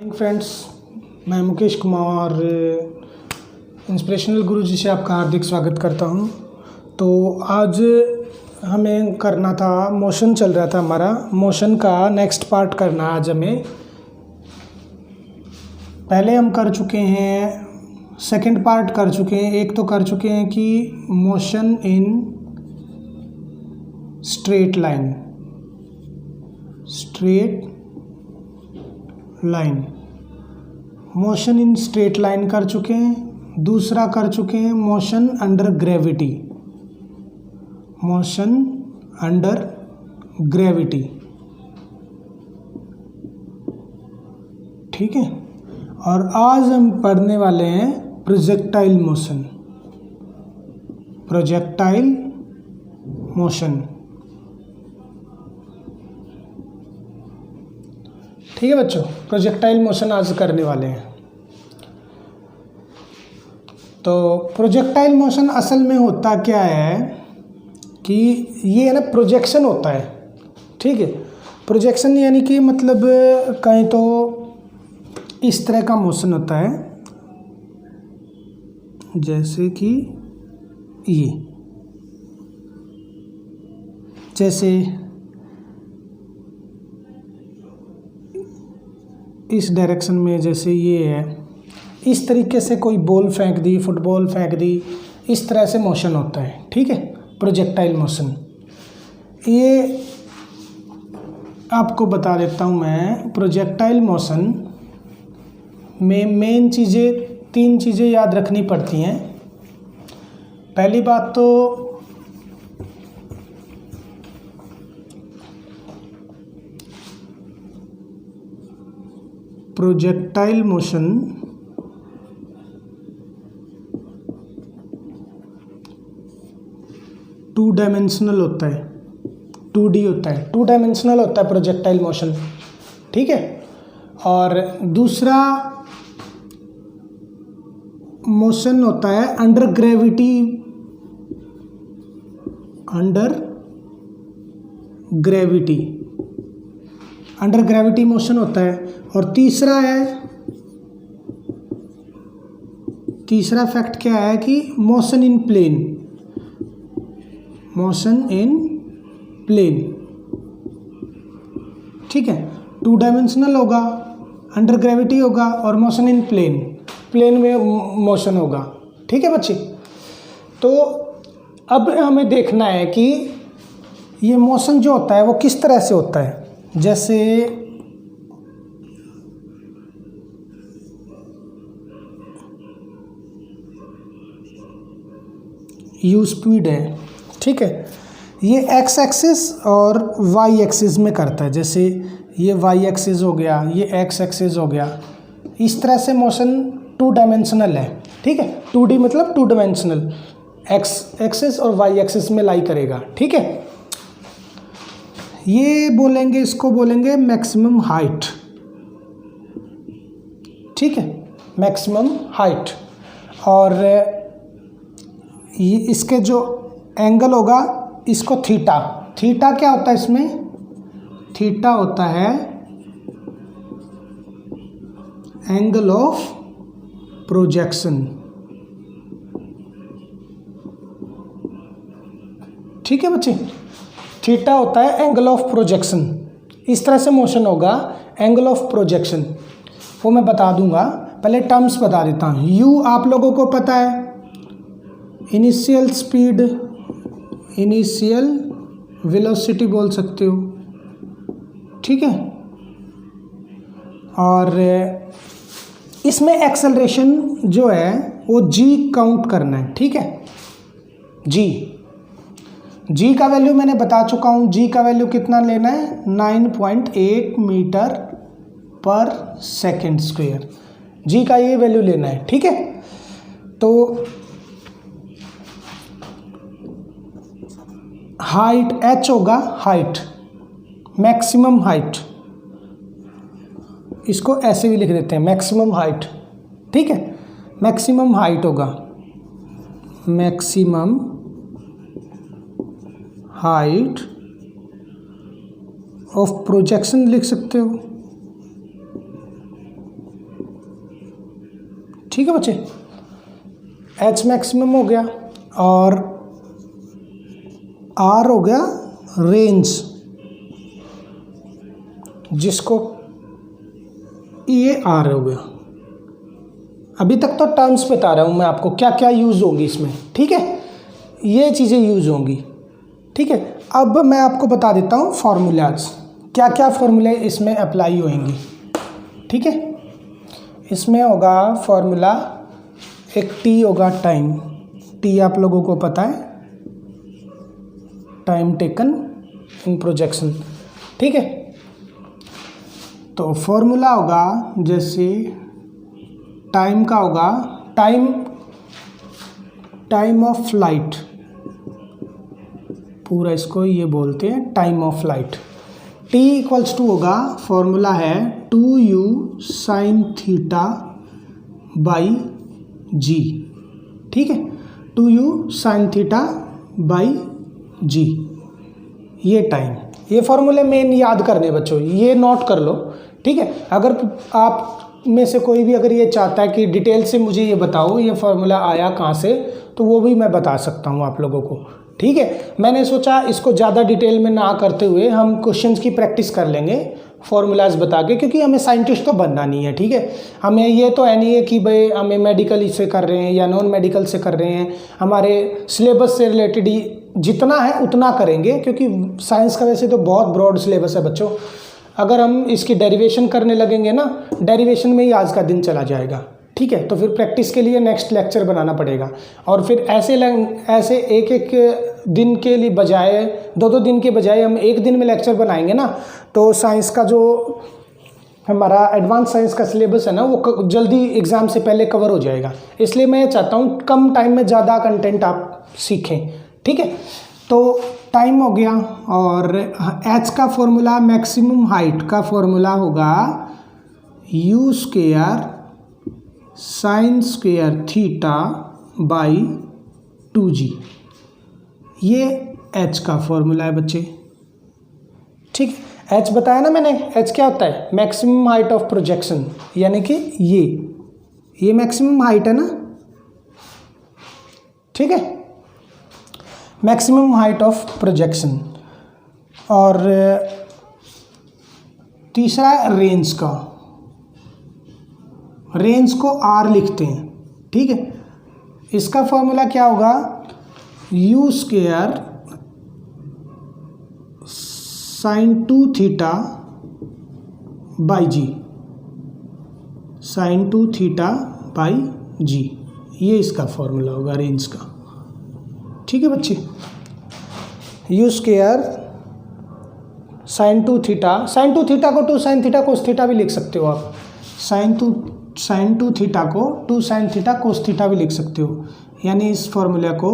Friends, मैं Mukesh Kumar inspirational गुरुजी से आपका हार्दिक स्वागत करता हूं। तो आज हमें करना था, मोशन चल रहा था हमारा, मोशन का नेक्स्ट पार्ट करना आज हमें। पहले हम कर चुके हैं, सेकंड पार्ट कर चुके हैं। एक तो कर चुके हैं कि motion in straight line, motion in straight line कर चुके हैं। दूसरा कर चुके हैं motion under gravity, motion under gravity. ठीक है, और आज हम पढ़ने वाले हैं प्रोजेक्टाइल मोशन, प्रोजेक्टाइल मोशन। ठीक है बच्चों, प्रोजेक्टाइल मोशन आज करने वाले हैं। तो प्रोजेक्टाइल मोशन असल में होता क्या है कि ये है ना, प्रोजेक्शन होता है। ठीक है, प्रोजेक्शन यानी कि मतलब कहें तो इस तरह का मोशन होता है, जैसे कि ये, जैसे इस डायरेक्शन में, जैसे ये है, इस तरीके से कोई बॉल फेंक दी, फुटबॉल फेंक दी, इस तरह से मोशन होता है। ठीक है, प्रोजेक्टाइल मोशन। ये आपको बता देता हूँ मैं। प्रोजेक्टाइल मोशन में मेन चीज़ें, 3 चीज़ें याद रखनी पड़ती हैं। पहली बात तो प्रोजेक्टाइल मोशन टू डायमेंशनल होता है, 2D होता है, 2 डायमेंशनल होता है प्रोजेक्टाइल मोशन। ठीक है, और दूसरा मोशन होता है under gravity, under gravity motion होता है। और तीसरा फैक्ट क्या है कि मोशन इन प्लेन, ठीक है, 2 डायमेंशनल होगा, अंडर ग्रेविटी होगा और मोशन इन प्लेन में मोशन होगा। ठीक है बच्चे, तो अब हमें देखना है कि ये मोशन जो होता है वो किस तरह से होता है। जैसे यू स्पीड है, ठीक है, ये एक्स एक्सिस और वाई एक्सिस में करता है। जैसे ये वाई एक्सिस हो गया, ये एक्स एक्सिस हो गया। इस तरह से मोशन 2 डायमेंशनल है। ठीक है, 2D मतलब 2 डायमेंशनल, एक्स एक्सिस और वाई एक्सिस में लाई करेगा। ठीक है, ये बोलेंगे, इसको बोलेंगे मैक्सिमम हाइट। ठीक है, मैक्सिमम हाइट। और ये इसके जो एंगल होगा, इसको थीटा क्या होता है इसमें? थीटा होता है एंगल ऑफ प्रोजेक्शन। ठीक है बच्चे, थीटा होता है एंगल ऑफ प्रोजेक्शन। इस तरह से मोशन होगा, एंगल ऑफ प्रोजेक्शन, वो मैं बता दूंगा। पहले टर्म्स बता देता हूँ। यू आप लोगों को पता है, इनिशियल स्पीड, इनिशियल वेलोसिटी बोल सकते हो। ठीक है, और इसमें एक्सेलरेशन जो है वो जी काउंट करना है। ठीक है, जी का वैल्यू मैंने बता चुका हूँ। जी का वैल्यू कितना लेना है? 9.8 मीटर पर सेकेंड स्क्वायर। जी का ये वैल्यू लेना है। ठीक है, तो हाइट h होगा, हाइट, मैक्सिमम हाइट, इसको ऐसे भी लिख देते हैं, मैक्सिमम हाइट। ठीक है, मैक्सिमम हाइट होगा, मैक्सिमम हाइट ऑफ प्रोजेक्शन लिख सकते हो। ठीक है बच्चे, एच मैक्सिमम हो गया और आर हो गया रेंज, जिसको ये आर हो गया। अभी तक तो टर्म्स बता रहा हूँ मैं आपको क्या क्या यूज़ होंगी इसमें, ठीक है, ये चीज़ें यूज़ होंगी, ठीक है। अब मैं आपको बता देता हूँ फार्मूलाज, क्या क्या फार्मूले इसमें अप्लाई होंगी, ठीक है। इसमें होगा फार्मूला, एक टी होगा टाइम, टी आप लोगों को पता है, टाइम टेकन इन प्रोजेक्शन, ठीक है। तो फॉर्मूला होगा जैसे टाइम का होगा, टाइम ऑफ फ्लाइट, पूरा इसको ये बोलते हैं time of flight. t equals to होगा, फॉर्मूला है 2u sine theta by g, ठीक है, 2u sine theta by g, ये टाइम। ये फॉर्मूले मेन याद करने बच्चों, ये नोट कर लो, ठीक है। अगर आप में से कोई भी अगर ये चाहता है कि डिटेल से मुझे ये बताओ ये फार्मूला आया कहाँ से, तो वो भी मैं बता सकता हूँ आप लोगों को, ठीक है। मैंने सोचा इसको ज़्यादा डिटेल में ना करते हुए हम क्वेश्चंस की प्रैक्टिस कर लेंगे फॉर्मूलाज बता के, क्योंकि हमें साइंटिस्ट तो बनना नहीं है, ठीक है। हमें ये तो है नहीं है कि भाई हमें मेडिकल से कर रहे हैं या नॉन मेडिकल से कर रहे हैं, हमारे सिलेबस से रिलेटेड ही जितना है उतना करेंगे, क्योंकि साइंस का वैसे तो बहुत ब्रॉड सिलेबस है बच्चों। अगर हम इसकी डेरिवेशन करने लगेंगे ना, डेरिवेशन में ही आज का दिन चला जाएगा, ठीक है। तो फिर प्रैक्टिस के लिए नेक्स्ट लेक्चर बनाना पड़ेगा, और फिर ऐसे एक एक दिन के लिए बजाय 2-2 दिन के बजाय हम एक दिन में लेक्चर बनाएंगे ना, तो साइंस का जो हमारा एडवांस साइंस का सिलेबस है ना, वो जल्दी एग्ज़ाम से पहले कवर हो जाएगा। इसलिए मैं चाहता हूँ कम टाइम में ज़्यादा कंटेंट आप सीखें, ठीक है। तो टाइम हो गया, और एच का फॉर्मूला, मैक्सिमम हाइट का फॉर्मूला होगा u square sine square theta by 2g, ये एच का फॉर्मूला है बच्चे, ठीक है। एच बताया ना मैंने, एच क्या होता है, मैक्सिमम हाइट ऑफ प्रोजेक्शन, यानी कि ये मैक्सिमम हाइट है ना, ठीक है, मैक्सिमम हाइट ऑफ प्रोजेक्शन। और तीसरा है रेंज का, रेंज को आर लिखते हैं, ठीक है। इसका फॉर्मूला क्या होगा, u square sine 2 theta by g, sine 2 theta by g, ये इसका फॉर्मूला होगा रेंज का, ठीक है बच्चे। U square sine 2 theta, sine 2 theta को 2 साइन थीटा कोस थीटा भी लिख सकते हो आप, साइन 2 थीटा को 2 साइन थीटा कोस थीटा भी लिख सकते हो, यानी इस फॉर्मूला को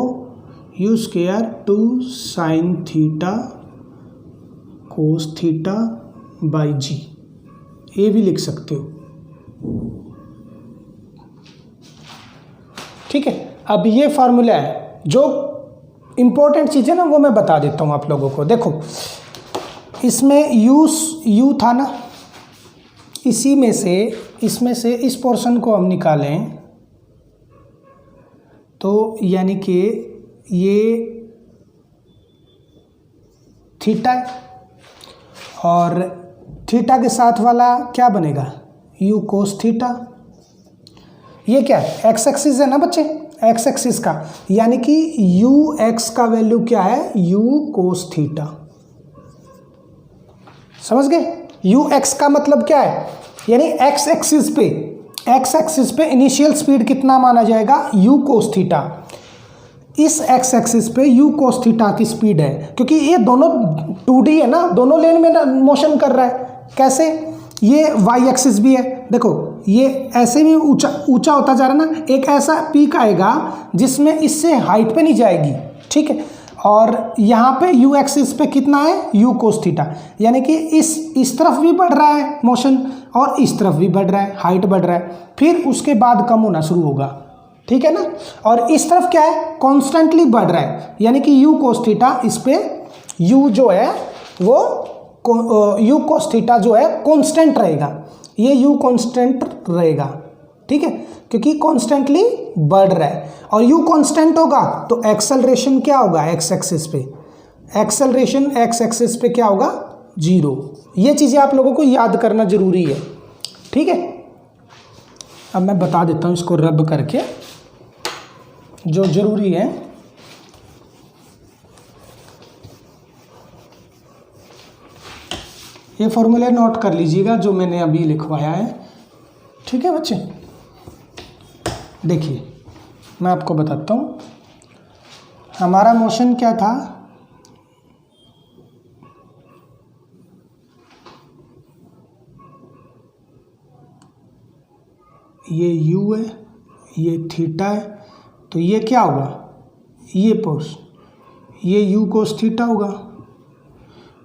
u square 2 sine theta cos theta by g, ये भी लिख सकते हो, ठीक है। अब ये फार्मूला है, जो इम्पोर्टेंट चीज़ें ना वो मैं बता देता हूँ आप लोगों को। देखो इसमें यू था ना, इसमें से इस पोर्शन को हम निकालें तो यानी कि ये थीटा है, और थीटा के साथ वाला क्या बनेगा, यू कोस थीटा। ये क्या है, एक्स एक्सिस है ना बच्चे, एक्स एक्सिस का, यानी कि यू एक्स का वैल्यू क्या है, यू कोस थीटा, समझ गए। यू एक्स का मतलब क्या है, यानी एक्स एक्सिस पे इनिशियल स्पीड कितना माना जाएगा, यू कोस थीटा। इस एक्स एक्सिस पे यू कोस थीटा की स्पीड है, क्योंकि ये दोनों 2D है ना, दोनों लेन में मोशन कर रहा है। कैसे, ये वाई एक्सिस भी है, देखो ये ऐसे भी ऊंचा होता जा रहा है ना, एक ऐसा पीक आएगा जिसमें इससे हाइट पे नहीं जाएगी, ठीक है। और यहाँ पे यू एक्सिस पे कितना है, यू कोस थीटा, यानी कि इस तरफ भी बढ़ रहा है मोशन और इस तरफ भी बढ़ रहा है, हाइट बढ़ रहा है, फिर उसके बाद कम होना शुरू होगा, ठीक है ना। और इस तरफ क्या है, कॉन्स्टेंटली बढ़ रहा है, यानी कि यू कोस थीटा, इस पे यू जो है वो यू कोस थीटा जो है कांस्टेंट रहेगा, ये यू कांस्टेंट रहेगा, ठीक है, क्योंकि कॉन्स्टेंटली बढ़ रहा है और यू कांस्टेंट होगा तो एक्सेलरेशन क्या होगा एक्स एक्सिस पे, एक्सेलरेशन एक्स एक्सिस पे क्या होगा 0। ये चीज़ें आप लोगों को याद करना जरूरी है, ठीक है। अब मैं बता देता हूँ इसको रब करके जो जरूरी है। ये फॉर्मूले नोट कर लीजिएगा जो मैंने अभी लिखवाया है, ठीक है बच्चे। देखिए मैं आपको बताता हूँ हमारा मोशन क्या था, ये u है, ये थीटा है, तो ये क्या होगा, ये पोस, ये u कोस थीटा होगा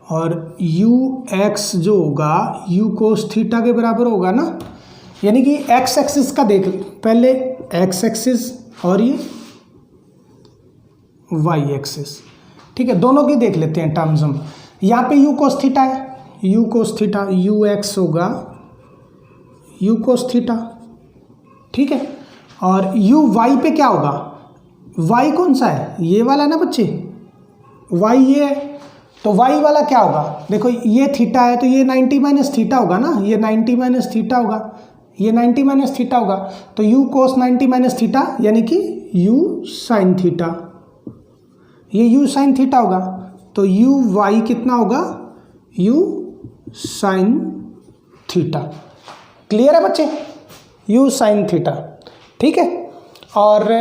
और u x जो होगा u कोस थीटा के बराबर होगा ना। यानी कि x एक्सिस का देख पहले, x एक्सिस और ये y एक्सिस, ठीक है, दोनों की देख लेते हैं टर्म्स हम। यहाँ पे u कोस थीटा है, u cos theta, u x होगा u कोस थीटा, ठीक है। और u y पे क्या होगा, y कौन सा है, ये वाला ना बच्चे, y ये है, तो y वाला क्या होगा, देखो ये थीटा है तो ये 90 माइनस थीटा होगा ना, ये 90 माइनस थीटा होगा, ये 90 माइनस थीटा होगा, तो u कोस 90 माइनस थीटा यानी कि u साइन थीटा, ये u साइन थीटा होगा, तो u y कितना होगा u साइन थीटा। क्लियर है बच्चे, u साइन थीटा, ठीक है। और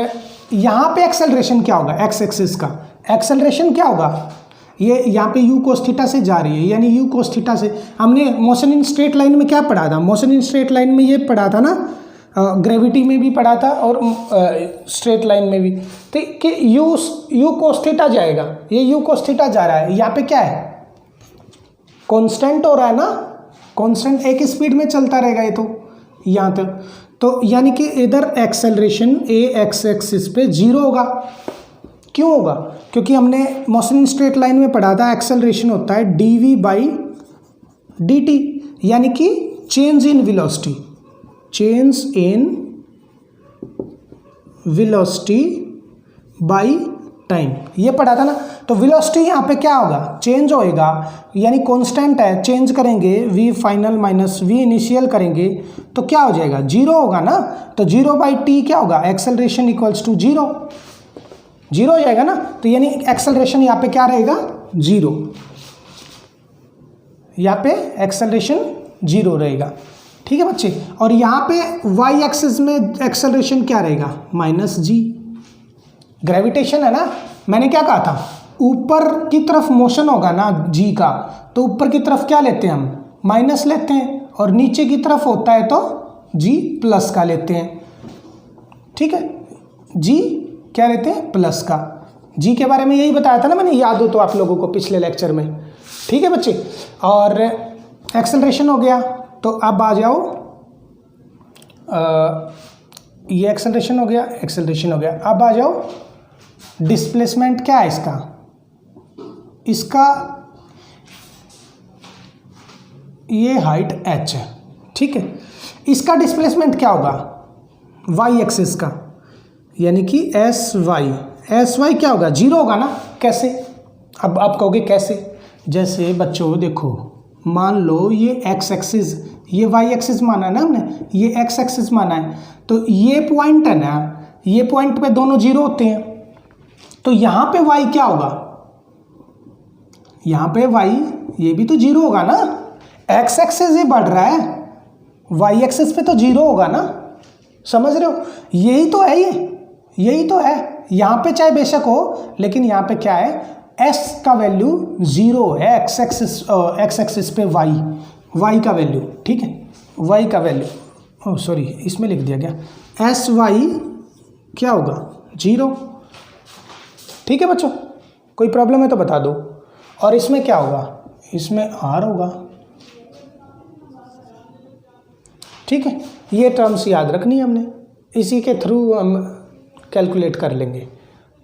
यहाँ पे एक्सेलरेशन क्या होगा, एक्स एक्सिस का एक्सेलरेशन क्या होगा, ये यहाँ पे u कोस थीटा से जा रही है, यानी u कोस थीटा से। हमने मोशन इन स्ट्रेट लाइन में क्या पढ़ा था, मोशन इन स्ट्रेट लाइन में ये पढ़ा था ना, ग्रेविटी में भी पढ़ा था और स्ट्रेट लाइन में भी, तो कि u कोस थीटा जाएगा, ये u कोस थीटा जा रहा है, यहाँ पे क्या है कांस्टेंट हो रहा है ना, कांस्टेंट एक स्पीड में चलता रहेगा ये तो यहाँ तक, तो यानी कि इधर एक्सेलरेशन a एक्स एक्सिस पे 0 होगा। क्यों होगा, क्योंकि हमने मोशन इन स्ट्रेट लाइन में पढ़ा था एक्सेलरेशन होता है dv बाई dt, यानी कि change in velocity, change in velocity by time, ये पढ़ा था ना। तो वेलोसिटी यहाँ पे क्या होगा, चेंज होएगा, यानी कांस्टेंट है, चेंज करेंगे v final minus v initial करेंगे तो क्या हो जाएगा 0 होगा ना, तो 0 बाई टी क्या होगा, एक्सेलरेशन इक्वल्स टू 0, 0 हो जाएगा ना, तो यानी एक्सेलरेशन यहाँ पे क्या रहेगा 0, यहाँ पे एक्सेलरेशन 0 रहेगा, ठीक है बच्चे। और यहाँ पे y एक्सिस में एक्सेलरेशन क्या रहेगा माइनस g, ग्रेविटेशन है ना, मैंने क्या कहा था ऊपर की तरफ मोशन होगा ना g का, तो ऊपर की तरफ क्या लेते हैं हम माइनस लेते हैं, और नीचे की तरफ होता है तो g प्लस का लेते हैं, ठीक है, g क्या लेते हैं प्लस का। g के बारे में यही बताया था ना मैंने, याद हो तो आप लोगों को पिछले लेक्चर में, ठीक है बच्चे। और एक्सेलरेशन हो गया, तो अब आ जाओ, ये एक्सेलरेशन हो गया, एक्सेलरेशन हो गया, अब आ जाओ डिस्प्लेसमेंट क्या है इसका, इसका ये हाइट h है, ठीक है, इसका डिस्प्लेसमेंट क्या होगा y एक्सिस का, यानी कि एस वाई क्या होगा 0 होगा ना। कैसे, अब आप कहोगे कैसे, जैसे बच्चों देखो मान लो ये x एक्सिस, ये y एक्सिस माना है ना हमने, ये x एक्सिस माना है, तो ये पॉइंट है ना, ये पॉइंट पे दोनों 0 होते हैं, तो यहाँ पे y क्या होगा, यहाँ पे y ये भी तो 0 होगा ना, x एक्सिस ही बढ़ रहा है, y एक्सिस पे तो 0 होगा ना, समझ रहे हो, यही तो है, यही तो है। यहाँ पे चाहे बेशक हो, लेकिन यहाँ पे क्या है s का वैल्यू 0 है, x एक्सिस पे y का वैल्यू, ठीक है, y का वैल्यू, ओह सॉरी इसमें लिख दिया गया, एस वाई क्या होगा 0, ठीक है बच्चों, कोई प्रॉब्लम है तो बता दो। और इसमें क्या होगा, इसमें r होगा, ठीक है, ये टर्म्स याद रखनी है हमने, इसी के थ्रू हम कैलकुलेट कर लेंगे,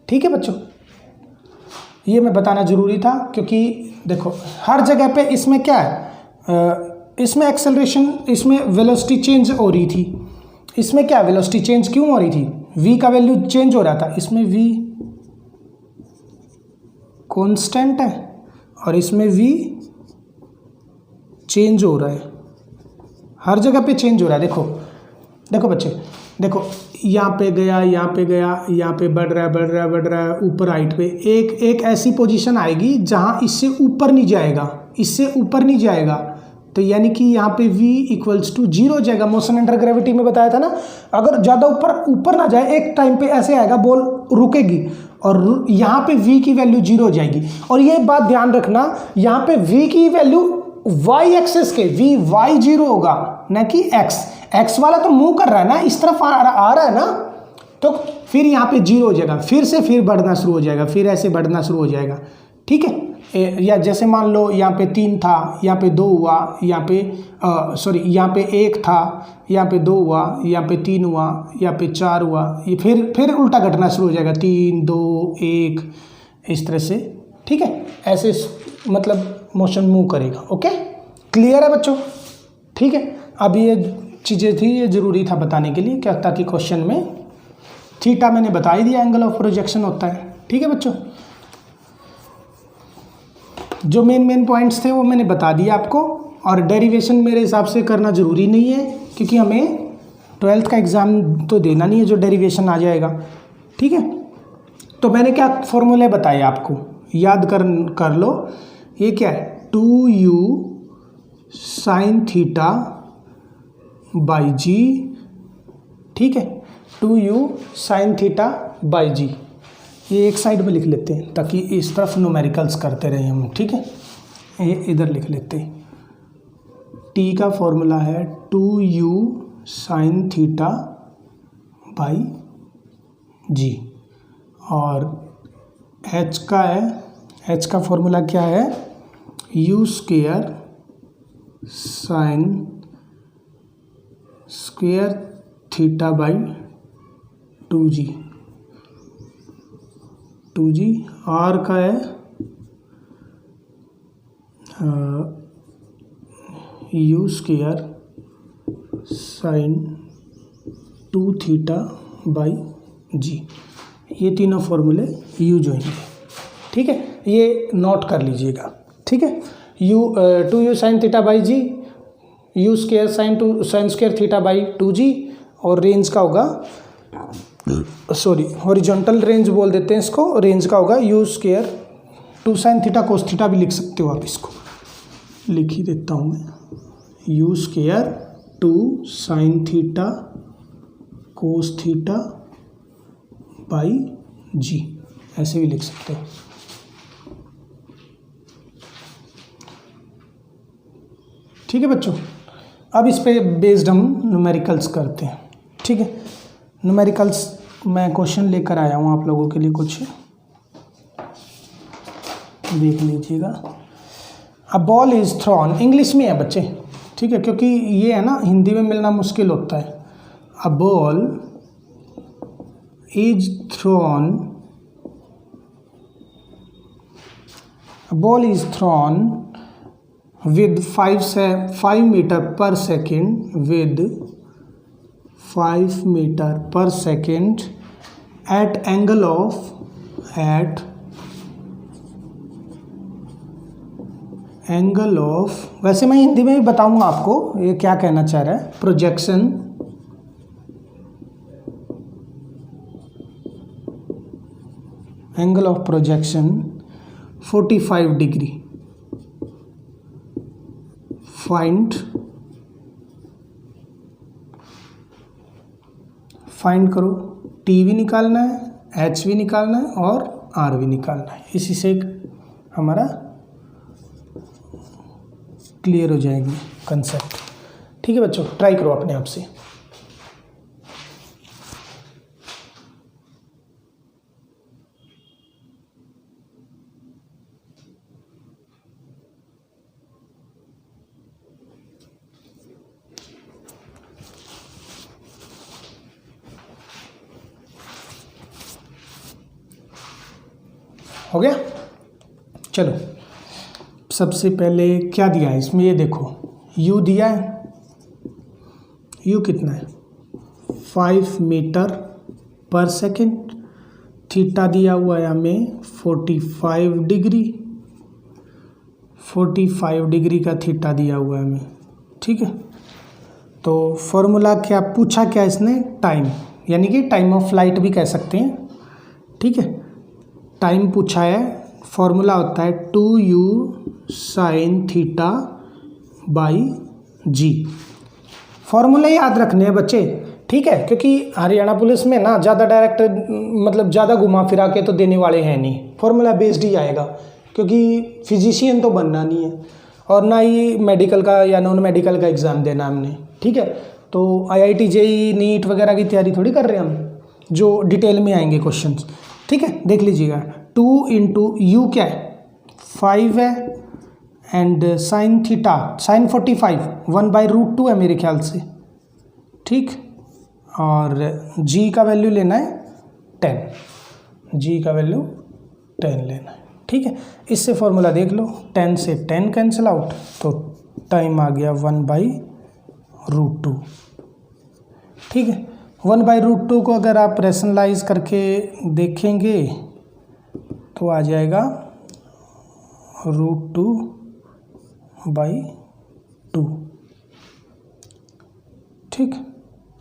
ठीक है बच्चों। ये मैं बताना ज़रूरी था, क्योंकि देखो हर जगह पे इसमें क्या है, इसमें एक्सेलरेशन, इसमें वेलोसिटी चेंज हो रही थी, इसमें क्या वेलोसिटी चेंज क्यों हो रही थी, v का वैल्यू चेंज हो रहा था, इसमें v कांस्टेंट है और इसमें v चेंज हो रहा है, हर जगह पे चेंज हो रहा है। देखो देखो बच्चे, देखो यहाँ पे गया, यहाँ पे गया, यहाँ पे बढ़ रहा है, बढ़ रहा है, बढ़ रहा है, ऊपर हाइट पे एक ऐसी पोजीशन आएगी जहाँ इससे ऊपर नहीं जाएगा, इससे ऊपर नहीं जाएगा, तो यानी कि यहाँ पे v इक्वल्स टू 0 हो जाएगा। मोशन अंडर ग्रेविटी में बताया था ना, अगर ज़्यादा ऊपर ना जाए, एक टाइम पे ऐसे आएगा, बॉल रुकेगी और यहाँ पे v की वैल्यू 0 हो जाएगी। और ये बात ध्यान रखना, यहाँ पे v की वैल्यू y एक्सेस के y 0 होगा, न कि x वाला तो मूव कर रहा है ना, इस तरफ आ रहा है ना, तो फिर यहाँ पे 0 हो जाएगा, फिर बढ़ना शुरू हो जाएगा, फिर ऐसे बढ़ना शुरू हो जाएगा। ठीक है, या जैसे मान लो यहाँ पे 3 था, यहाँ पे 2 हुआ, यहाँ पे यहाँ पे 1 था, यहाँ पे 2 हुआ, यहाँ पे 3 हुआ, यहाँ पे 4 हुआ, ये फिर उल्टा घटना शुरू हो जाएगा, 3 2 1 इस तरह से। ठीक है, ऐसे मतलब मोशन मूव करेगा। ओके, क्लियर है बच्चों? ठीक है, अब ये चीज़ें थी, ये ज़रूरी था बताने के लिए क्या, ताकि क्वेश्चन में थीटा मैंने बता ही दिया एंगल ऑफ प्रोजेक्शन होता है। ठीक है बच्चों, जो मेन पॉइंट्स थे वो मैंने बता दिया आपको, और डेरिवेशन मेरे हिसाब से करना ज़रूरी नहीं है, क्योंकि हमें 12th का एग्ज़ाम तो देना नहीं है जो डेरिवेशन आ जाएगा। ठीक है, तो मैंने क्या फॉर्मूले बताए आपको, याद कर लो। ये क्या है, 2u sine theta by g. ठीक है, 2u sine theta by g, ये एक साइड में लिख लेते हैं ताकि इस तरफ न्यूमेरिकल्स करते रहे हम। ठीक है, ये इधर लिख लेते हैं। t का फॉर्मूला है 2u साइन थीटा बाई जी, और h का है, h का फॉर्मूला क्या है, u square sine square theta by 2g। r का है u square sine 2 theta by g. ये तीनों फॉर्मूले यूज होंगे। ठीक है, ये नोट कर लीजिएगा। ठीक है, 2u sine theta by g, u square sine square theta by 2g, और रेंज का होगा, सॉरी हॉरिजॉन्टल रेंज बोल देते हैं इसको, रेंज का होगा u square 2 sine theta cos theta भी लिख सकते हो आप, इसको लिख ही देता हूँ मैं, u square 2 sine theta cos theta by g, ऐसे भी लिख सकते हो। ठीक है बच्चों, अब इस पे बेस्ड हम न्यूमेरिकल्स करते हैं। ठीक है, न्यूमेरिकल्स मैं क्वेश्चन लेकर आया हूँ आप लोगों के लिए, कुछ देख लीजिएगा। A ball is thrown, English में है बच्चे, ठीक है, क्योंकि ये है ना, हिंदी में मिलना मुश्किल होता है। A ball is thrown, a ball is thrown with 5 meter per second, with 5 meter per second at angle of वैसे मैं हिंदी में भी बताऊंगा आपको ये क्या कहना चाह रहा है। Projection angle of projection 45 degree. Find करो, टी भी निकालना है, एच भी निकालना है और आर भी निकालना है। इसी से हमारा क्लियर हो जाएगी कंसेप्ट। ठीक है बच्चों, ट्राई करो अपने आप से। हो गया, चलो सबसे पहले क्या दिया है इसमें, ये देखो u दिया है, u कितना है 5 मीटर पर सेकेंड, थीटा दिया हुआ है हमें 45 डिग्री, 45 डिग्री का थीटा दिया हुआ है हमें, ठीक है। तो फॉर्मूला क्या पूछा, क्या इसने, टाइम, यानी कि टाइम ऑफ फ्लाइट भी कह सकते हैं, ठीक है। टाइम पूछा है, फॉर्मूला होता है 2u साइन थीटा बाई जी। फॉर्मूले याद रखने हैं बच्चे, ठीक है, क्योंकि हरियाणा पुलिस में ना ज़्यादा डायरेक्ट मतलब ज़्यादा घुमा फिरा के तो देने वाले हैं नहीं, फॉर्मूला बेस्ड ही आएगा, क्योंकि फिजिशियन तो बनना नहीं है और ना ही मेडिकल का या नॉन मेडिकल का एग्ज़ाम देना हमने, ठीक है। तो IIT JEE नीट वगैरह की तैयारी थोड़ी कर रहे हैं हम, जो डिटेल में आएंगे क्वेश्चंस, ठीक है। देख लीजिएगा 2 इंटू यू क्या है 5 है, एंड साइन थीटा साइन 45 1/√2 है मेरे ख्याल से, ठीक। और जी का वैल्यू लेना है 10, जी का वैल्यू 10 लेना है, ठीक है। इससे फॉर्मूला देख लो, 10 से 10 कैंसिल आउट, तो टाइम आ गया 1/√2, ठीक है। 1/√2 को अगर आप रेशनलाइज करके देखेंगे तो आ जाएगा √2/2, ठीक।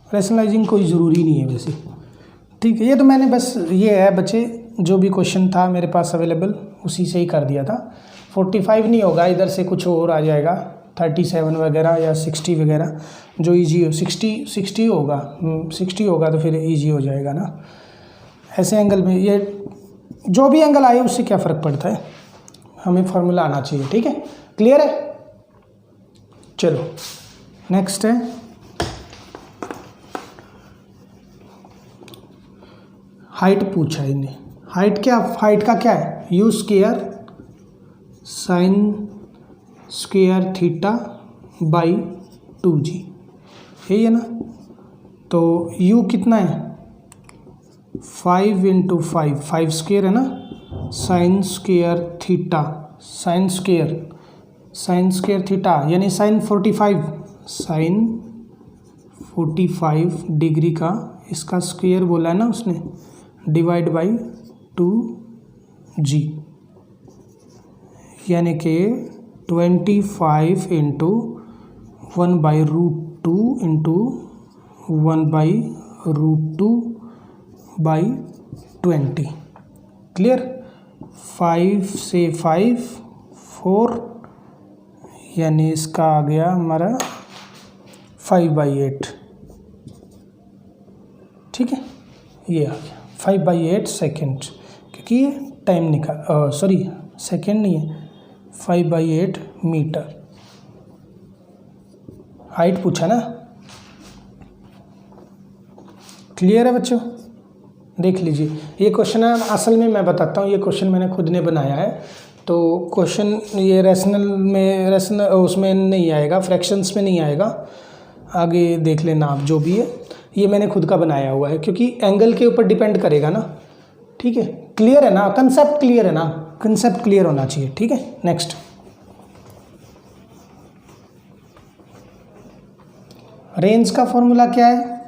रेशनलाइजिंग कोई ज़रूरी नहीं है वैसे, ठीक है। ये तो मैंने बस, ये है बच्चे, जो भी क्वेश्चन था मेरे पास अवेलेबल उसी से ही कर दिया था। 45 नहीं होगा, इधर से कुछ और आ जाएगा, 37 वगैरह या 60 वगैरह, जो इजी हो। 60 होगा, 60 होगा तो फिर इजी हो जाएगा ना। ऐसे एंगल में ये जो भी एंगल आए उससे क्या फ़र्क पड़ता है, हमें फार्मूला आना चाहिए, ठीक है। क्लियर है, चलो नेक्स्ट है हाइट पूछा है इन्हें। हाइट क्या, हाइट का क्या है, u square sine square theta by 2g, यही है ना। तो u कितना है 5 इंटू 5 स्क्वायर है ना, sign square theta, sign square theta यानी साइन 45 डिग्री का, इसका स्क्वायर बोला है ना उसने, डिवाइड बाई 2g, यानी कि 25 इंटू 1/√2 इंटू 1/√2/20। क्लियर, 5 से 5 4, यानी इसका आ गया हमारा 5/8, ठीक है। ये आ गया 5/8 सेकेंड, क्योंकि ये टाइम निकाल, सॉरी सेकेंड नहीं है, 5/8 मीटर हाइट पूछा ना। क्लियर है बच्चों, देख लीजिए ये क्वेश्चन है, असल में मैं बताता हूँ, ये क्वेश्चन मैंने खुद ने बनाया है। तो क्वेश्चन ये रैशनल उसमें नहीं आएगा, फ्रैक्शंस में नहीं आएगा, आगे देख लेना आप, जो भी है ये मैंने खुद का बनाया हुआ है, क्योंकि एंगल के ऊपर डिपेंड करेगा ना, ठीक है। क्लियर है ना, कंसेप्ट क्लियर है ना, कंसेप्ट क्लियर होना चाहिए, ठीक है। नेक्स्ट, रेंज का फॉर्मूला क्या है,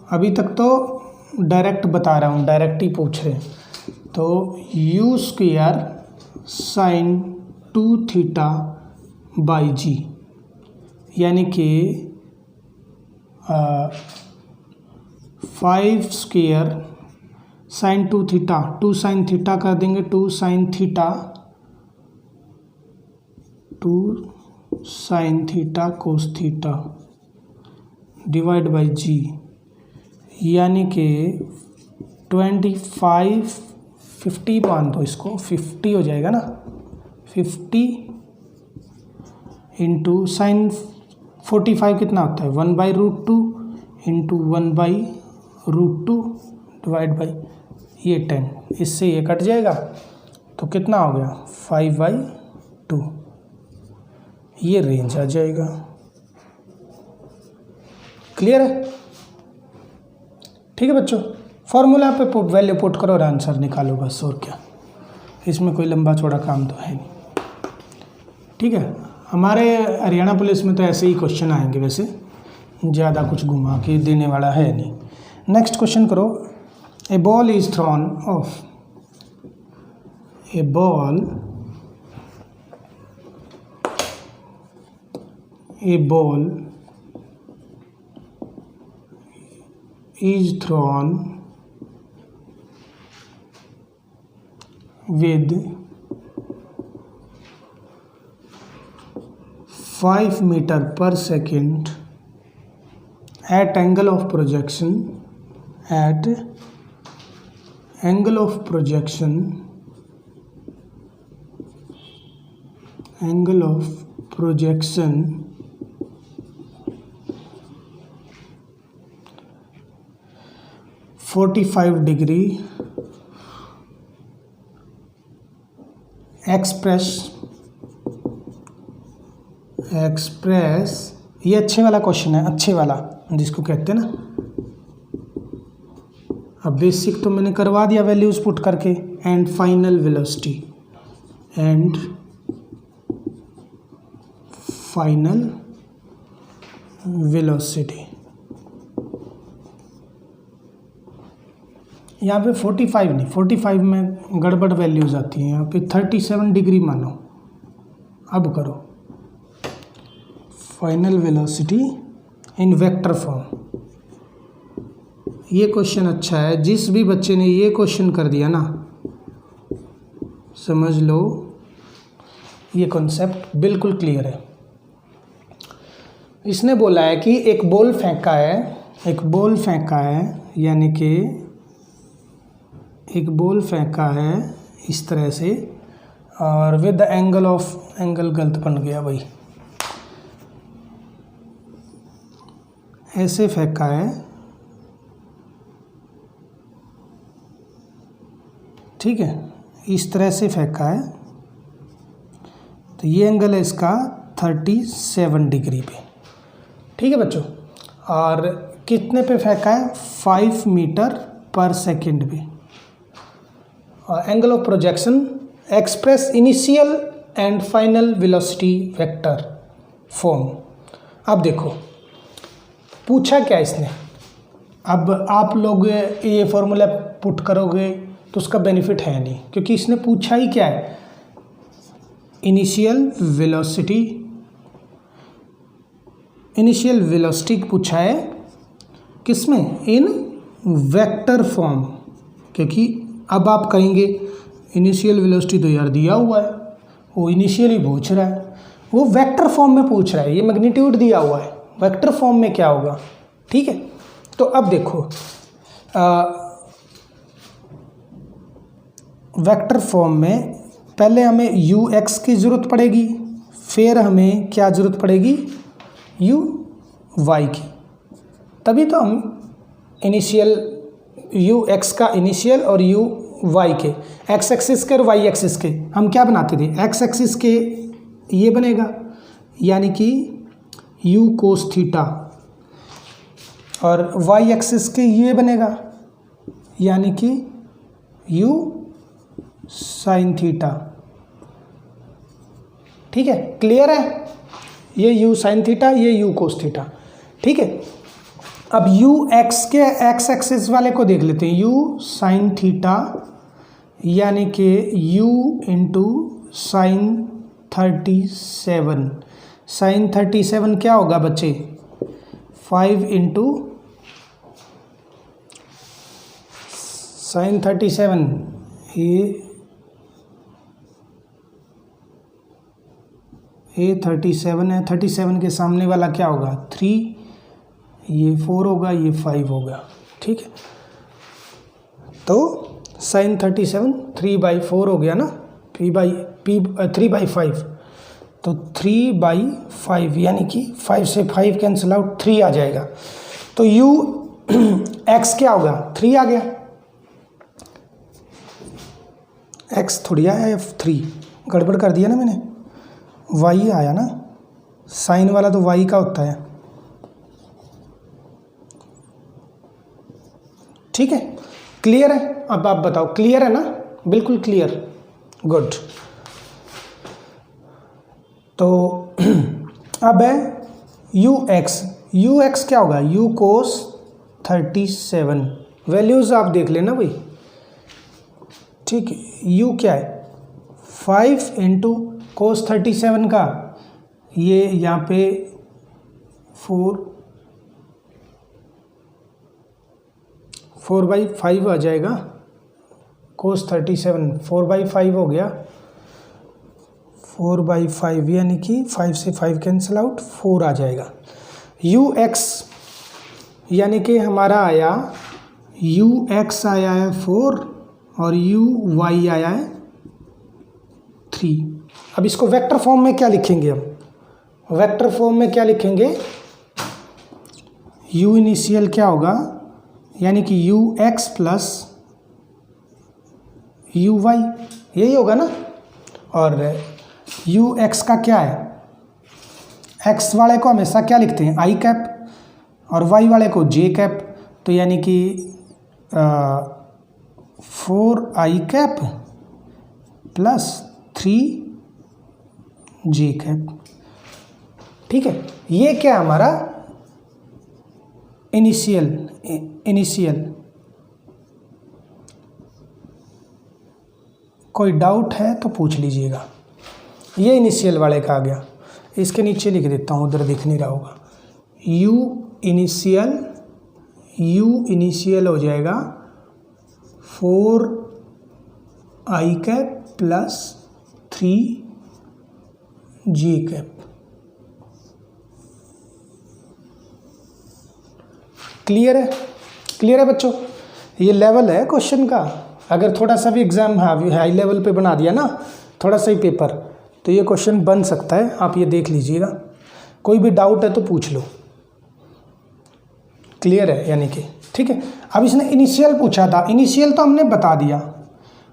अभी तक तो डायरेक्ट बता रहा हूँ, डायरेक्ट ही पूछ रहे हैं। तो u square sine 2 theta by g, यानी कि 5 square sine 2 theta, 2 sine theta कर देंगे, 2 sine theta cos theta divide by g, यानी कि 25 50 मान दो इसको, 50 हो जाएगा ना, 50 इंटू साइन 45 कितना होता है 1/√2 इंटू 1/√2 डिवाइड बाई ये 10, इससे ये कट जाएगा तो कितना हो गया 5/2, ये रेंज आ जाएगा। क्लियर है, ठीक है बच्चों। फॉर्मूला पे वैल्यू पुट करो और आंसर निकालो बस, और क्या, इसमें कोई लंबा चौड़ा काम तो है नहीं, ठीक है। हमारे हरियाणा पुलिस में तो ऐसे ही क्वेश्चन आएंगे वैसे, ज़्यादा कुछ घुमा के देने वाला है नहीं। नेक्स्ट क्वेश्चन करो। A ball is thrown off, a ball is thrown with 5 meter per second at angle of projection at angle of projection 45 degree express ये अच्छे वाला क्वेश्चन है, अच्छे वाला जिसको कहते हैं ना। अब बेसिक तो मैंने करवा दिया वैल्यूज पुट करके। एंड फाइनल वेलोसिटी यहाँ पे 45 नहीं, 45 में गड़बड़ वैल्यूज आती हैं। यहाँ पे 37 डिग्री मानो। अब करो फाइनल वेलोसिटी इन वेक्टर फॉर्म। ये क्वेश्चन अच्छा है। जिस भी बच्चे ने ये क्वेश्चन कर दिया ना, समझ लो ये कॉन्सेप्ट बिल्कुल क्लियर है। इसने बोला है कि एक बॉल फेंका है, यानी कि एक बॉल फेंका है इस तरह से, और विद द एंगल गलत बन गया भाई, ऐसे फेंका है, ठीक है, इस तरह से फेंका है। तो ये एंगल है इसका 37 डिग्री पे, ठीक है बच्चों। और कितने पे फेंका है? 5 मीटर पर सेकेंड पे। और angle of projection express initial and final velocity vector form. अब देखो पूछा क्या इसने। अब आप लोग ये फॉर्मूला पुट करोगे तो उसका बेनिफिट है नहीं, क्योंकि इसने पूछा ही क्या है, इनिशियल वेलोसिटी पूछा है, किसमें? इन वेक्टर फॉर्म। क्योंकि अब आप कहेंगे इनिशियल वेलोसिटी तो यार दिया हुआ है, वो इनिशियली पूछ रहा है, वो वेक्टर फॉर्म में पूछ रहा है, ये मैग्नीट्यूड दिया हुआ है, वेक्टर फॉर्म में क्या होगा, ठीक है। तो अब देखो वेक्टर फॉर्म में पहले हमें यू एक्स की ज़रूरत पड़ेगी, फिर हमें क्या ज़रूरत पड़ेगी? यू वाई की। तभी तो हम इनिशियल यू एक्स का इनिशियल और यू वाई के, एक्स एक्सिस के और वाई एक्सिस के हम क्या बनाते थे? एक्स एक्सिस के ये बनेगा, यानी कि यू कोस थीटा, और वाई एक्सिस के ये बनेगा, यानी कि यू साइन थीटा, ठीक है। क्लियर है? ये यू साइन थीटा, ये यू कोस थीटा, ठीक है। अब यू एक्स के एक्स एक्सिस वाले को देख लेते हैं, यू साइन थीटा, यानी कि यू इंटू साइन 37। साइन 37 क्या होगा बच्चे? 5 इंटू साइन 37, ये 37 है, 37 के सामने वाला क्या होगा? 3, ये 4 होगा, ये 5 होगा, ठीक है। तो साइन 37 3/4 हो गया ना, 3/5, तो 3/5 यानी कि 5 से 5 कैंसिल आउट, 3 आ जाएगा। तो यू एक्स क्या होगा? 3 आ गया। एक्स थोड़ी आया, 3 गड़बड़ कर दिया ना मैंने, वाई आया ना, साइन वाला तो वाई का होता है, ठीक है। क्लियर है? अब आप बताओ, क्लियर है ना? बिल्कुल क्लियर, गुड। तो अब है यू यू एक्स क्या होगा, यू कोस 37, वैल्यूज़ आप देख लेना भाई, ठीक है। यू क्या है 5 इंटू कोस 37 का, ये यहाँ पे 4/5 आ जाएगा, कोस 37 4/5 हो गया, 4/5 यानी कि 5 से 5 कैंसिल आउट, 4 आ जाएगा। यू एक्स यानी कि हमारा आया, यू एक्स आया है 4 और यू वाई आया है 3। अब इसको वेक्टर फॉर्म में क्या लिखेंगे हम, वेक्टर फॉर्म में क्या लिखेंगे, यू इनिशियल क्या होगा, यानी कि u x plus u y, यही होगा ना। और यू एक्स का क्या है, एक्स वाले को हमेशा क्या लिखते हैं आई कैप और वाई वाले को जे कैप, तो यानी कि 4i cap plus 3j cap, ठीक है। ये क्या हमारा इनिशियल। कोई डाउट है तो पूछ लीजिएगा। ये इनिशियल वाले का आ गया, इसके नीचे लिख देता हूँ, उधर दिख नहीं रहा होगा। यू इनिशियल हो जाएगा 4i cap plus 3j cap. Clear है, क्लियर है बच्चों। ये लेवल है क्वेश्चन का, अगर थोड़ा सा भी एग्जाम हाई लेवल पे बना दिया ना, थोड़ा सा ही पेपर, तो ये क्वेश्चन बन सकता है। आप ये देख लीजिएगा, कोई भी डाउट है तो पूछ लो। क्लियर है यानी कि, ठीक है। अब इसने इनिशियल पूछा था, इनिशियल तो हमने बता दिया,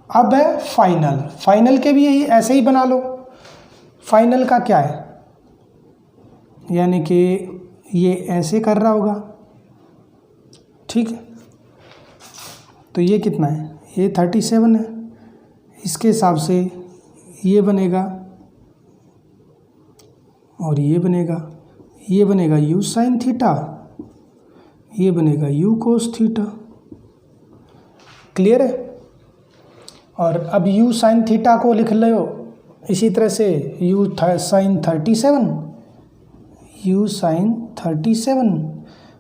अब है फाइनल। फाइनल के भी यही ऐसे ही बना लो। फाइनल का क्या है, यानी कि ये ऐसे कर रहा होगा, ठीक है। तो ये कितना है, ये 37 है, इसके हिसाब से ये बनेगा और ये बनेगा यू साइन थीटा, ये बनेगा यू कोस थीटा। क्लियर है। और अब यू साइन थीटा को लिख लो इसी तरह से, यू साइन 37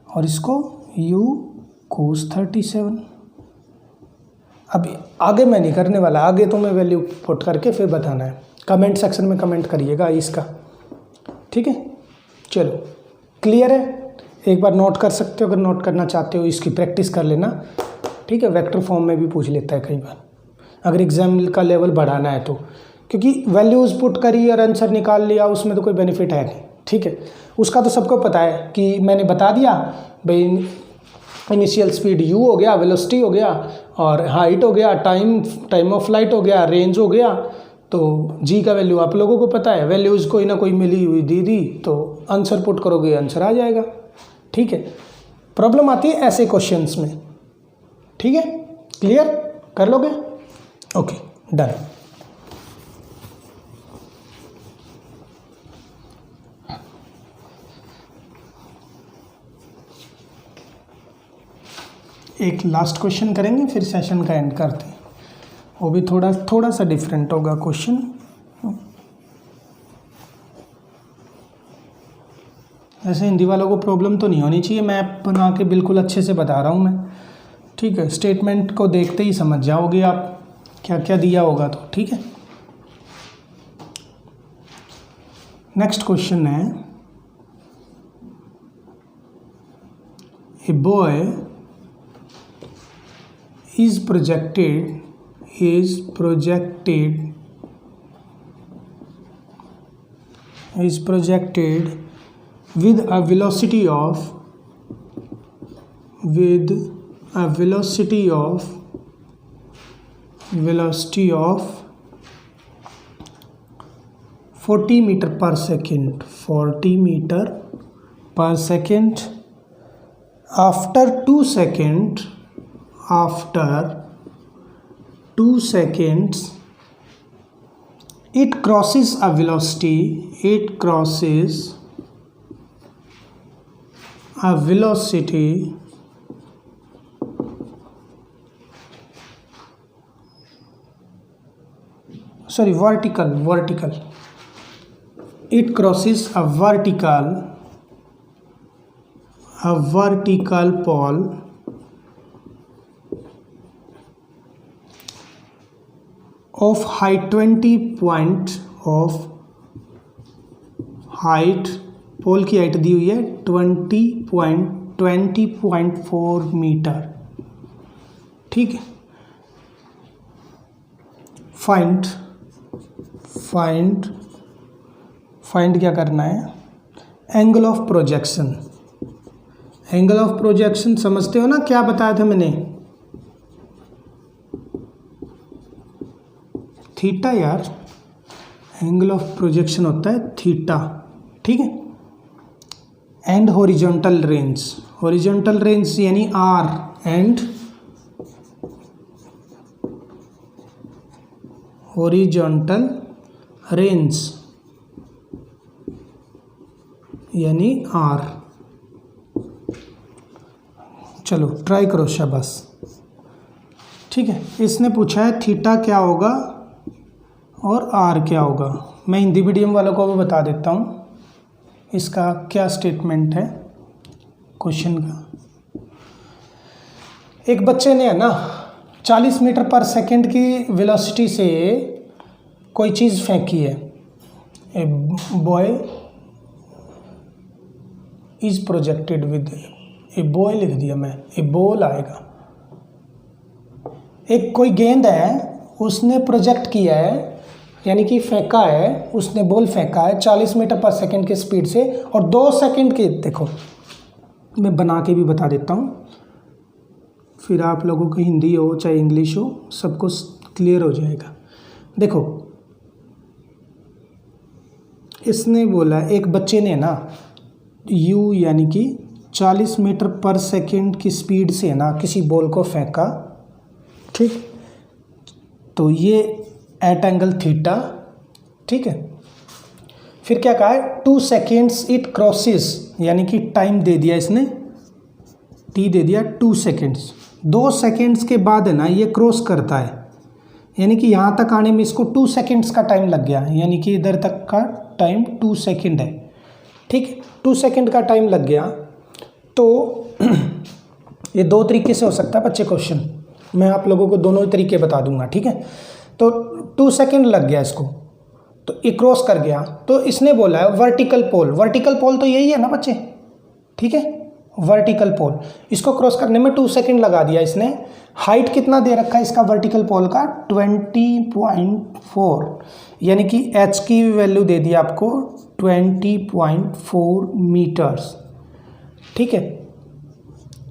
और इसको यू कोस 37। अब आगे मैं नहीं करने वाला, आगे तो मैं वैल्यू पुट करके फिर बताना है। कमेंट सेक्शन में कमेंट करिएगा इसका, ठीक है। चलो क्लियर है, एक बार नोट कर सकते हो, अगर नोट करना चाहते हो इसकी प्रैक्टिस कर लेना, ठीक है। वेक्टर फॉर्म में भी पूछ लेता है कई बार, अगर एग्जाम का लेवल बढ़ाना है तो, क्योंकि वैल्यूज़ पुट करी और आंसर निकाल लिया, उसमें तो कोई बेनिफिट है नहीं, ठीक है। उसका तो सबको पता है कि मैंने बता दिया भाई, इनिशियल स्पीड u हो गया, वेलोसिटी हो गया, और हाइट हो गया, टाइम ऑफ फ्लाइट हो गया, रेंज हो गया, तो g का वैल्यू आप लोगों को पता है। वैल्यूज़ कोई ना कोई मिली हुई दी तो आंसर पुट करोगे, आंसर आ जाएगा, ठीक है। प्रॉब्लम आती है ऐसे क्वेश्चंस में, ठीक है। क्लियर कर लोगे, ओके डन। एक लास्ट क्वेश्चन करेंगे, फिर सेशन का एंड करते हैं। वो भी थोड़ा सा डिफरेंट होगा क्वेश्चन। ऐसे हिंदी वालों को प्रॉब्लम तो नहीं होनी चाहिए, मैप बना के बिल्कुल अच्छे से बता रहा हूँ मैं, ठीक है। स्टेटमेंट को देखते ही समझ जाओगे आप क्या क्या दिया होगा, तो ठीक है। नेक्स्ट क्वेश्चन है, a boy is projected with a velocity of 40 meter per second, after 2 seconds it crosses a velocity a velocity vertical, it crosses a vertical pole of height 20 point of height, पोल की height दी हुई है 20.4 metre. ठीक है, find क्या करना है, angle of projection. Angle of projection समझते हो ना, क्या बताया था मैंने, थीटा यार। एंगल ऑफ प्रोजेक्शन होता है थीटा। ठीक है, एंड हॉरिजॉन्टल रेंज यानी आर, एंड हॉरिजॉन्टल रेंज यानी आर। चलो ट्राई करो, शाबाश। ठीक है, इसने पूछा है थीटा क्या होगा और आर क्या होगा। मैं हिंदी मीडियम वालों को भी बता देता हूँ इसका क्या स्टेटमेंट है क्वेश्चन का। एक बच्चे ने है ना 40 मीटर पर सेकंड की वेलोसिटी से कोई चीज़ फेंकी है। A boy is projected with, a boy लिख दिया मैं, ए बॉल आएगा। एक कोई गेंद है, उसने प्रोजेक्ट किया है यानी कि फेंका है, उसने बॉल फेंका है 40 मीटर पर सेकंड की स्पीड से, और 2 सेकंड के, देखो मैं बना के भी बता देता हूँ, फिर आप लोगों को हिंदी हो चाहे इंग्लिश हो सबको क्लियर हो जाएगा। देखो इसने बोला, एक बच्चे ने ना u यानी कि 40 मीटर पर सेकंड की स्पीड से ना किसी बॉल को फेंका। ठीक, तो ये एट एंगल थीटा। ठीक है, फिर क्या कहा है, 2 सेकेंड्स इट क्रॉसेस, यानी कि टाइम दे दिया इसने, टी दे दिया 2 सेकेंड्स। 2 सेकेंड्स के बाद है ना ये क्रॉस करता है, यानी कि यहाँ तक आने में इसको 2 सेकेंड्स का टाइम लग गया, यानी कि इधर तक का टाइम 2 सेकेंड है। ठीक, 2 सेकेंड का टाइम लग गया। तो ये 2 तरीके से हो सकता है बच्चे क्वेश्चन, मैं आप लोगों को दोनों तरीके बता दूंगा। ठीक है, तो 2 सेकेंड लग गया इसको, तो ये क्रॉस कर गया। तो इसने बोला है वर्टिकल पोल तो यही है ना बच्चे। ठीक है, वर्टिकल पोल, इसको क्रॉस करने में 2 सेकेंड लगा दिया इसने। हाइट कितना दे रखा है इसका वर्टिकल पोल का, 20.4, यानी कि h की वैल्यू दे दी आपको 20.4 मीटर्स। ठीक है,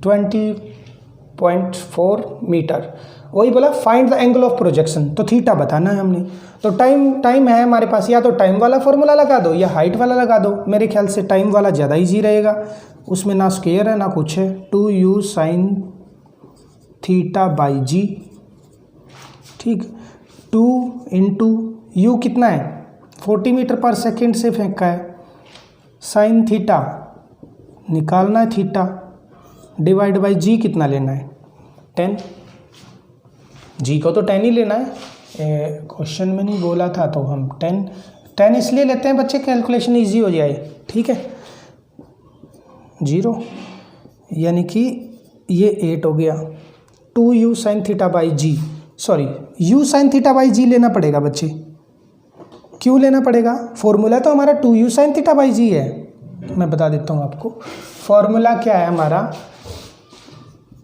20.4 मीटर। वही बोला find the angle of projection, तो थीटा बताना है हमने। तो टाइम है हमारे पास, या तो टाइम वाला फॉर्मूला लगा दो या हाइट वाला लगा दो। मेरे ख्याल से टाइम वाला ज़्यादा इजी रहेगा, उसमें ना स्क्वायर है ना कुछ है। 2u sin theta by g. ठीक, 2 इंटू यू कितना है 40 मीटर पर सेकेंड से फेंका है, साइन थीटा निकालना है, थीटा डिवाइड बाई जी कितना लेना है 10। जी को तो 10 ही लेना है, क्वेश्चन में नहीं बोला था तो हम 10 इसलिए लेते हैं बच्चे, कैलकुलेशन इजी हो जाए। ठीक है, 0 यानी कि ये 8 हो गया। 2u sin theta by g, sorry u sin theta by g लेना पड़ेगा बच्चे। क्यों लेना पड़ेगा, फॉर्मूला तो हमारा 2u sin थीटा बाई जी है। मैं बता देता हूँ आपको, फॉर्मूला क्या है हमारा,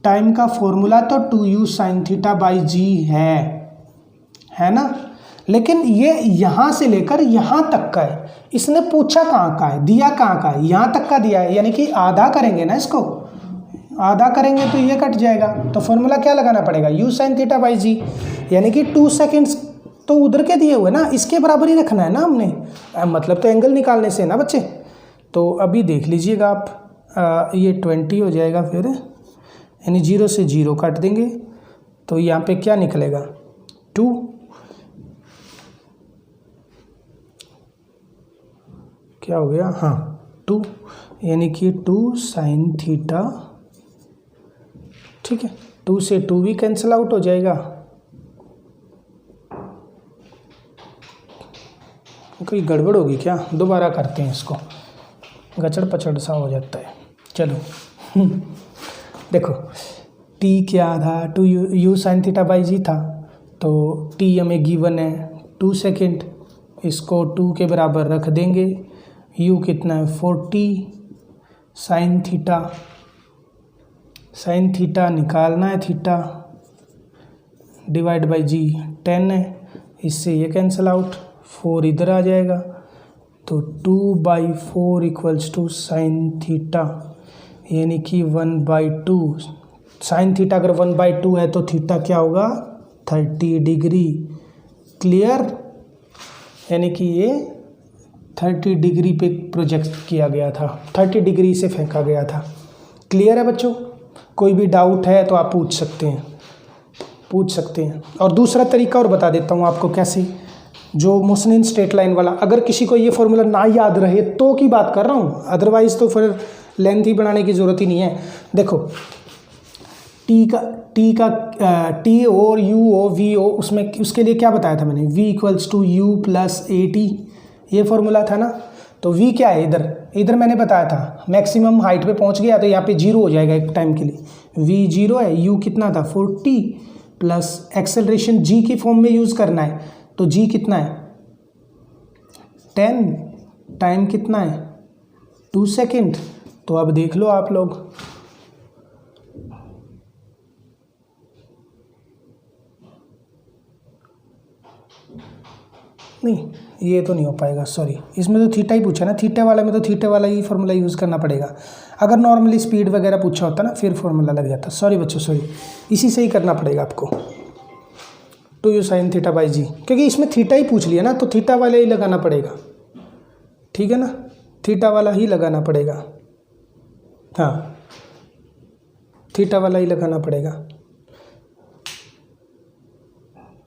टाइम का फॉर्मूला तो 2u sin थीटा बाई जी है ना। लेकिन ये यहाँ से लेकर यहाँ तक का है, इसने पूछा कहाँ का है, दिया कहाँ का है, यहाँ तक का दिया है, यानी कि आधा करेंगे ना इसको, आधा करेंगे तो ये कट जाएगा। तो फॉर्मूला क्या लगाना पड़ेगा, u sin theta by g, यानी कि 2 सेकेंड्स तो उधर के दिए हुए ना, इसके बराबर ही रखना है ना हमने, मतलब तो एंगल निकालने से ना बच्चे। तो अभी देख लीजिएगा आप, ये 20 हो जाएगा फिर, यानी 0 से 0 काट देंगे तो यहाँ पे क्या निकलेगा 2। क्या हो गया, हाँ 2। यानी कि 2 sin थीटा, ठीक है। 2 से 2 भी कैंसिल आउट हो जाएगा, कोई गड़बड़ होगी क्या? दोबारा करते हैं इसको, गचड़ पचड़ सा हो जाता है। चलो देखो t क्या था, 2 u sin थीटा बाई जी था, तो t हमें गिवन है 2 सेकेंड, इसको 2 के बराबर रख देंगे। u कितना है 40 sin थीटा, sin थीटा निकालना है, थीटा डिवाइड बाई जी 10 है, इससे ये कैंसिल आउट, 4 इधर आ जाएगा, तो 2/4 इक्वल्स टू साइन थीटा, यानी कि 1/2। साइन थीटा अगर 1/2 है तो थीटा क्या होगा 30 डिग्री। क्लियर? यानी कि ये 30 डिग्री पे प्रोजेक्ट किया गया था, 30 डिग्री से फेंका गया था। क्लियर है बच्चों? कोई भी डाउट है तो आप पूछ सकते हैं। और दूसरा तरीका और बता देता हूँ आपको कैसे, जो मोशन इन स्ट्रेट लाइन वाला, अगर किसी को ये फॉर्मूला ना याद रहे तो की बात कर रहा हूँ, अदरवाइज तो फिर लेंथ ही बढ़ाने की ज़रूरत ही नहीं है। देखो टी और यू ओ वी ओ, उसमें उसके लिए क्या बताया था मैंने, v equals to u plus a t, ये फॉर्मूला था ना। तो v क्या है, इधर मैंने बताया था मैक्सिमम हाइट पे पहुंच गया तो यहाँ पे 0 हो जाएगा एक टाइम के लिए, v 0 है, u कितना था 40 प्लस एक्सेलरेशन g की फॉर्म में यूज़ करना है, तो g कितना है 10, टाइम कितना है 2 सेकेंड। तो अब देख लो आप लोग, नहीं ये तो नहीं हो पाएगा, सॉरी, इसमें तो थीटा ही पूछा ना, थीटे वाले में तो थीटे वाला ही फॉर्मूला यूज़ करना पड़ेगा। अगर नॉर्मली स्पीड वगैरह पूछा होता ना फिर फॉर्मूला लग जाता। सॉरी बच्चों, सॉरी, इसी से ही करना पड़ेगा आपको, 2u sin थीटा बाई जी, क्योंकि इसमें थीटा ही पूछ लिया ना तो थीटा वाला ही लगाना पड़ेगा, ठीक है ना, थीटा वाला ही लगाना पड़ेगा, हाँ थीटा वाला ही लगाना पड़ेगा,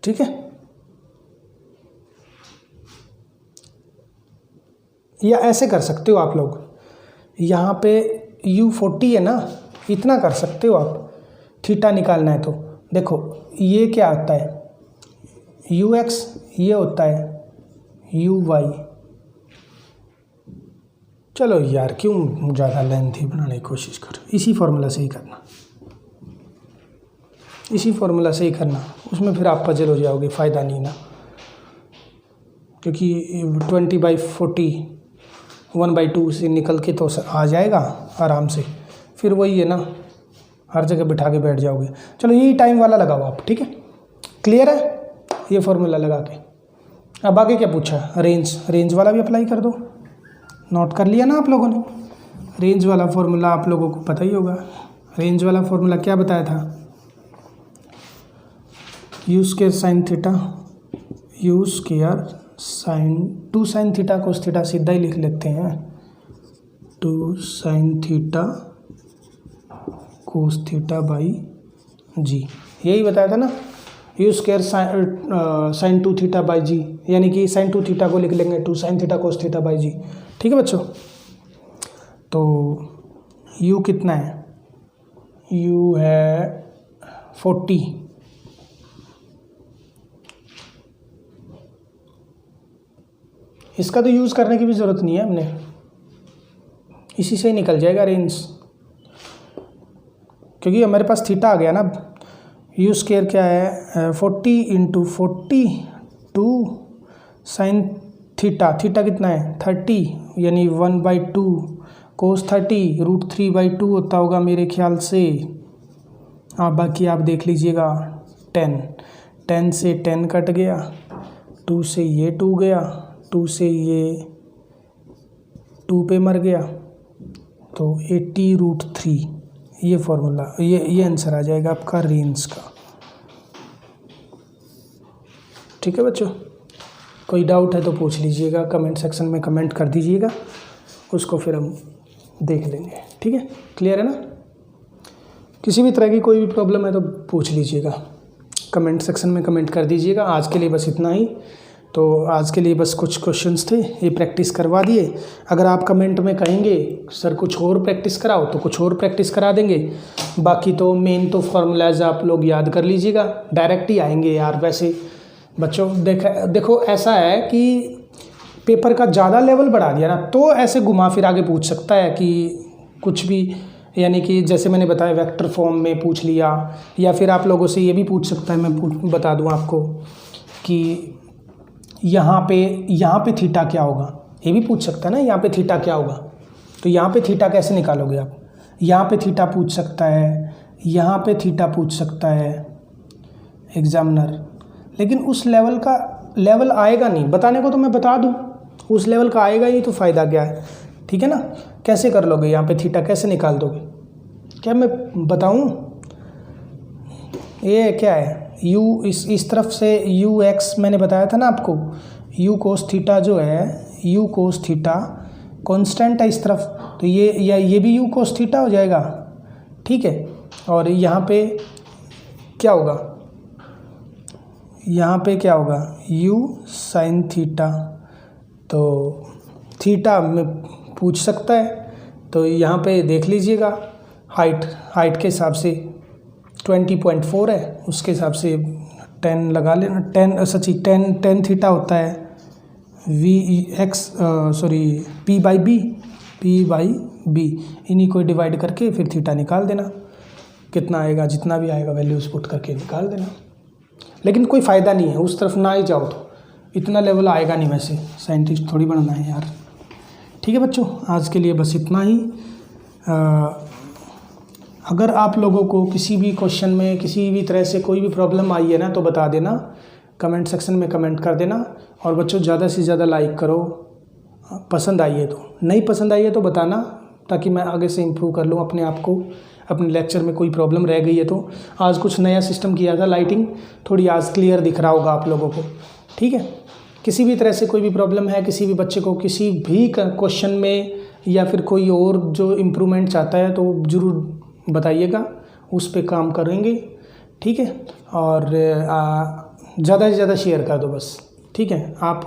ठीक है। या ऐसे कर सकते हो आप लोग, यहाँ पे u40 है ना, इतना कर सकते हो आप, थीटा निकालना है तो देखो ये क्या आता है ux, ये होता है uy। चलो यार क्यों ज़्यादा लेंथी बनाने की कोशिश कर, इसी फॉर्मूला से ही करना, इसी फॉर्मूला से ही करना, उसमें फिर आप पजल हो जाओगे, फ़ायदा नहीं ना, क्योंकि 20/40 1/2 से निकल के तो आ जाएगा आराम से, फिर वही है ना, हर जगह बिठा के बैठ जाओगे। चलो यही टाइम वाला लगाओ आप, ठीक है, क्लियर है ये फॉर्मूला लगा के। अब आगे क्या पूछा, रेंज वाला भी अप्लाई कर दो, नोट कर लिया ना आप लोगों ने, रेंज वाला फॉर्मूला आप लोगों को पता ही होगा। रेंज वाला फॉर्मूला क्या बताया था, u square sine theta, u square sine 2 sine theta cos theta, सीधा ही लिख लेते हैं 2 sine theta cos theta by g, यही बताया था ना, u square sine 2 theta by g, यानी कि साइन 2 थीटा को लिख लेंगे 2 sine theta cos theta by g, ठीक है बच्चों। तो u कितना है, u है 40, इसका तो यूज़ करने की भी ज़रूरत नहीं है हमने, इसी से ही निकल जाएगा रेंज, क्योंकि हमारे पास थीटा आ गया ना। यू स्क्वायर क्या है 40 × 40 2 साइन थीटा, थीटा कितना है 30, यानी 1/2 कोस 30 √3/2 होता होगा मेरे ख्याल से। हाँ बाकी आप देख लीजिएगा, 10 से 10 कट गया, 2 से ये 2 गया, 2 से ये 2 पे मर गया, तो 80√3, ये फॉर्मूला, ये आंसर आ जाएगा आपका रेंज का, ठीक है बच्चों। कोई डाउट है तो पूछ लीजिएगा, कमेंट सेक्शन में कमेंट कर दीजिएगा, उसको फिर हम देख लेंगे, ठीक है, क्लियर है ना। किसी भी तरह की कोई भी प्रॉब्लम है तो पूछ लीजिएगा, कमेंट सेक्शन में कमेंट कर दीजिएगा। आज के लिए बस इतना ही, तो आज के लिए बस कुछ क्वेश्चंस थे, ये प्रैक्टिस करवा दिए। अगर आप कमेंट में कहेंगे सर कुछ और प्रैक्टिस कराओ तो कुछ और प्रैक्टिस करा देंगे। बाकी तो मेन तो फार्मूलाज आप लोग याद कर लीजिएगा, डायरेक्ट ही आएंगे यार। वैसे बच्चों देखो ऐसा है कि पेपर का ज़्यादा लेवल बढ़ा दिया ना तो ऐसे घुमा फिरा के पूछ सकता है कि कुछ भी, यानी कि जैसे मैंने बताया वेक्टर फॉर्म में पूछ लिया, या फिर आप लोगों से ये भी पूछ सकता है। मैं बता दूं आपको कि यहाँ पे थीटा क्या होगा, ये भी पूछ सकता है ना। यहाँ पे थीटा क्या होगा, तो यहाँ पे थीटा कैसे निकालोगे आप। यहाँ पे थीटा पूछ सकता है, यहाँ पे थीटा पूछ सकता है एग्जामिनर, लेकिन उस लेवल आएगा नहीं। बताने को तो मैं बता दूँ, उस लेवल का आएगा ही तो फ़ायदा क्या है। ठीक है ना। कैसे कर लोगे, यहाँ पे थीटा कैसे निकाल दोगे, क्या मैं बताऊँ। ये क्या है, u इस तरफ से ux मैंने बताया था ना आपको, u कोस थीटा जो है, u कोस थीटा कांस्टेंट है इस तरफ, तो ये भी u कोस थीटा हो जाएगा। ठीक है। और यहाँ पे क्या होगा, यहाँ पे क्या होगा, u साइन थीटा। तो थीटा में पूछ सकता है, तो यहाँ पे देख लीजिएगा हाइट के हिसाब से 20.4 है, उसके हिसाब से 10 लगा लेना। 10 थीटा होता है p बाई b, इन्हीं को डिवाइड करके फिर थीटा निकाल देना। कितना आएगा, जितना भी आएगा वैल्यूज पुट करके निकाल देना। लेकिन कोई फ़ायदा नहीं है, उस तरफ ना ही जाओ तो इतना लेवल आएगा नहीं। वैसे साइंटिस्ट थोड़ी बनना है यार। ठीक है बच्चों, आज के लिए बस इतना ही। अगर आप लोगों को किसी भी क्वेश्चन में किसी भी तरह से कोई भी प्रॉब्लम आई है ना तो बता देना, कमेंट सेक्शन में कमेंट कर देना। और बच्चों ज़्यादा से ज़्यादा लाइक करो, पसंद आई है तो। नहीं पसंद आई है तो बताना, ताकि मैं आगे से इम्प्रूव कर लूँ अपने आप को। अपने लेक्चर में कोई प्रॉब्लम रह गई है तो, आज कुछ नया सिस्टम किया था, लाइटिंग थोड़ी आज क्लियर दिख रहा होगा आप लोगों को। ठीक है। किसी भी तरह से कोई भी प्रॉब्लम है, किसी भी बच्चे को किसी भी क्वेश्चन में, या फिर कोई और जो इम्प्रूवमेंट चाहता है तो ज़रूर बताइएगा, उस पे काम करेंगे। ठीक है। और ज़्यादा से ज़्यादा शेयर कर दो बस। ठीक है। आप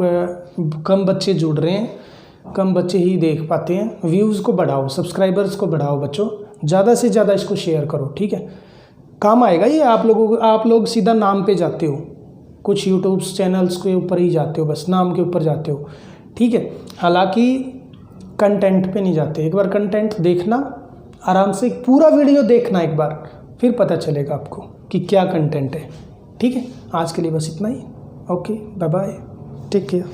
कम बच्चे जुड़ रहे हैं, कम बच्चे ही देख पाते हैं। व्यूज़ को बढ़ाओ, सब्सक्राइबर्स को बढ़ाओ बच्चों, ज़्यादा से ज़्यादा इसको शेयर करो। ठीक है। काम आएगा ये आप लोगों को। आप लोग सीधा नाम पे जाते हो, कुछ यूट्यूब चैनल्स के ऊपर ही जाते हो, बस नाम के ऊपर जाते हो। ठीक है। हालांकि कंटेंट पे नहीं जाते। एक बार कंटेंट देखना, आराम से पूरा वीडियो देखना एक बार, फिर पता चलेगा आपको कि क्या कंटेंट है। ठीक है। आज के लिए बस इतना ही। Okay, bye bye, take care.